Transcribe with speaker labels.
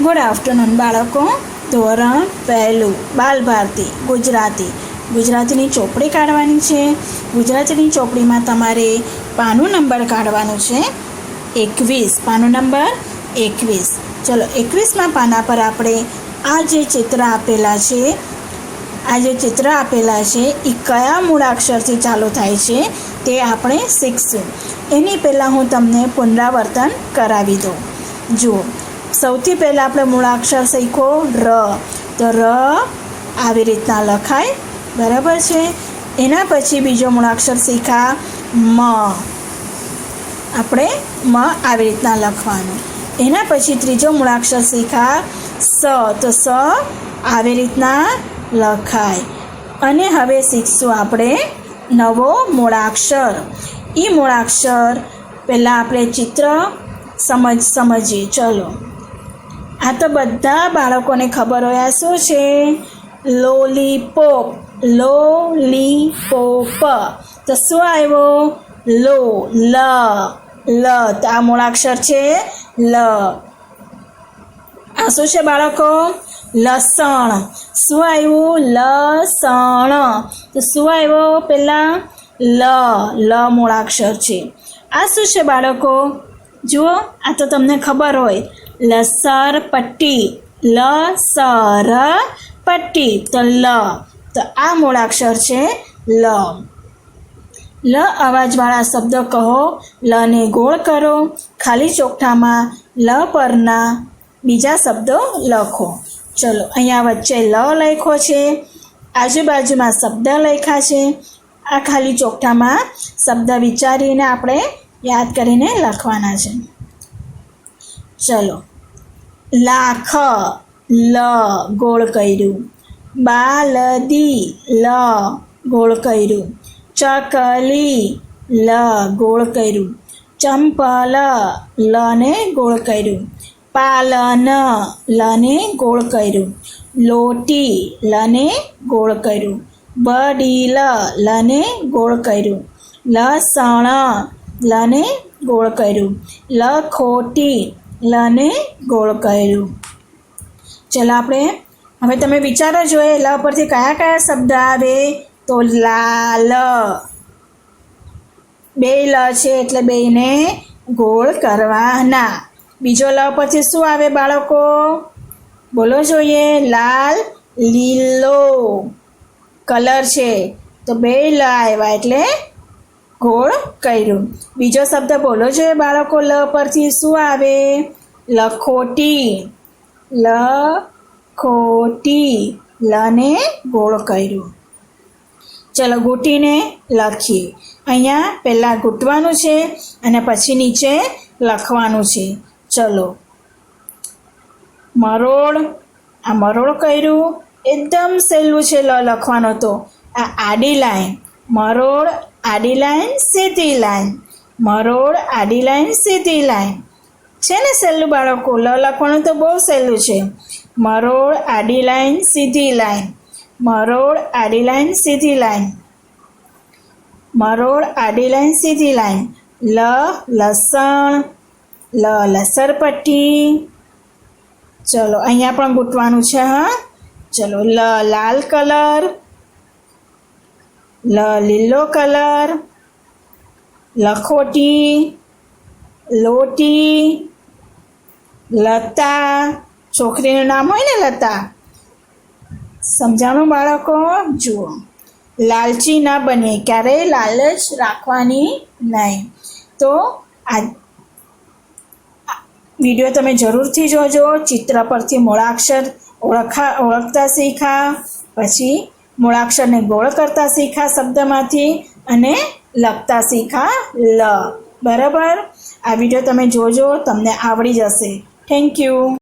Speaker 1: Good afternoon બાળકો. ધોરણ પહેલું બાલભારતી ગુજરાતી. ગુજરાતીની ચોપડી કાઢવાની છે. ગુજરાતીની ચોપડીમાં તમારે પાનું નંબર કાઢવાનું છે 21. પાનું નંબર 21. ચલો 21માં પાના પર આપણે આ જે ચિત્ર આપેલા છે એ કયા મૂળાક્ષરથી ચાલુ થાય છે તે આપણે શીખશું. એની પહેલાં હું તમને પુનરાવર્તન કરાવી દઉં. જુઓ, સૌથી પહેલાં આપણે મૂળાક્ષર શીખો ર. તો ર આવી રીતના લખાય, બરાબર છે. એના પછી બીજો મૂળાક્ષર શીખા મ. આપણે મ આવી રીતના લખવાનું. એના પછી ત્રીજો મૂળાક્ષર શીખા સ. તો સ આવી રીતના લખાય. અને હવે શીખશું આપણે નવો મૂળાક્ષર. એ મૂળાક્ષર પહેલાં આપણે ચિત્ર સમજીએ. ચલો, આ તો બધા બાળકોને ખબર હોય. આ શું છે? લોલીપોપ. લોલીપોપ. તો શું આવ્યો? લો. લ. તો આ મૂળાક્ષર છે લ. આ શું છે બાળકો? લસણ. શું આવ્યું? લસણ. તો શું આવ્યો પહેલાં? લ મૂળાક્ષર છે. આ શું છે બાળકો? જુઓ, આ તો તમને ખબર હોય. લસર પટ્ટી. લસર પટ્ટી. તો લ. તો આ મૂળાક્ષર છે લ. લ અવાજવાળા શબ્દ કહો. લને ગોળ કરો. ખાલી ચોકઠામાં લ પરના બીજા શબ્દો લખો. ચલો, અહીંયા વચ્ચે લ લખ્યો છે, આજુબાજુમાં શબ્દ લખ્યા છે. આ ખાલી ચોકઠામાં શબ્દ વિચારીને આપણે યાદ કરીને લખવાના છે. ચલો, લાખ. લ ગોળ કર્યું. બાલદી. લ ગોળ કર્યું. ચકલી. લ ગોળ કર્યું. ચંપલ. લ ને ગોળ કર્યું. પાલન. લ ને ગોળ કર્યું. લોટી. લ ને ગોળ કર્યું. વડીલ. લ ને ગોળ કર્યું. લસણ. લ ને ગોળ કર્યું. લખોટી. લ ને ગોળ કર્યું. ચલો, આપણે હવે તમે વિચારો જોઈએ લ પરથી કયા કયા શબ્દ આવે? તો લાલ. બે લ છે એટલે બેને ગોળ કરવાના. બીજો લ પછી શું આવે બાળકો? બોલો જોઈએ. લાલ. લીલો કલર છે તો બે લ આવ્યા એટલે ગોળ કર્યું. બીજો શબ્દ બોલો જોઈએ બાળકો. લ પરથી શું આવે? લખોટી. લખોટી. લ ને ગોળ કર્યું. ચલો, ઘૂંટીને લખીએ. અહીંયા પહેલાં ઘૂંટવાનું છે અને પછી નીચે લખવાનું છે. ચલો, મરોડ. આ મરોડ કર્યું. એકદમ સહેલું છે લ લખવાનો. તો આ આડી લાઈન. મરોડ આડી લાઈન સીધી લાઈન. મરોડ આડી લાઈન સીધી લાઈન છે ને સહેલું બાળકો? લ લખવાનું તો બહુ સહેલું છે. મરોડ આડી લાઈન સીધી લાઈન. મરોડ આડી લાઈન સીધી લાઈન. મરોડ આડી લાઈન સીધી લાઈન. લ લસણ. લ લસરપટ્ટી. ચલો, અહીંયા પણ ઘૂંટવાનું છે. હા, ચલો. લ લાલ કલર. લ લીલો કલર. લખોટી. લોટી. લતા. છોકરીનું નામ હોય ને લતા. સમજાણું બાળકો? જુઓ, લાલચી ના બને, ક્યારેય લાલચ રાખવાની નહીં. તો આ વિડીયો તમે જરૂરથી જોજો. ચિત્ર પરથી મૂળાક્ષર ઓળખતા શીખા. પછી મૂળાક્ષરને ગોળ કરતા શીખા શબ્દમાંથી. અને લખતા શીખા લ. બરાબર? આ વિડીયો તમે જોજો, તમને આવડી જશે. Thank you.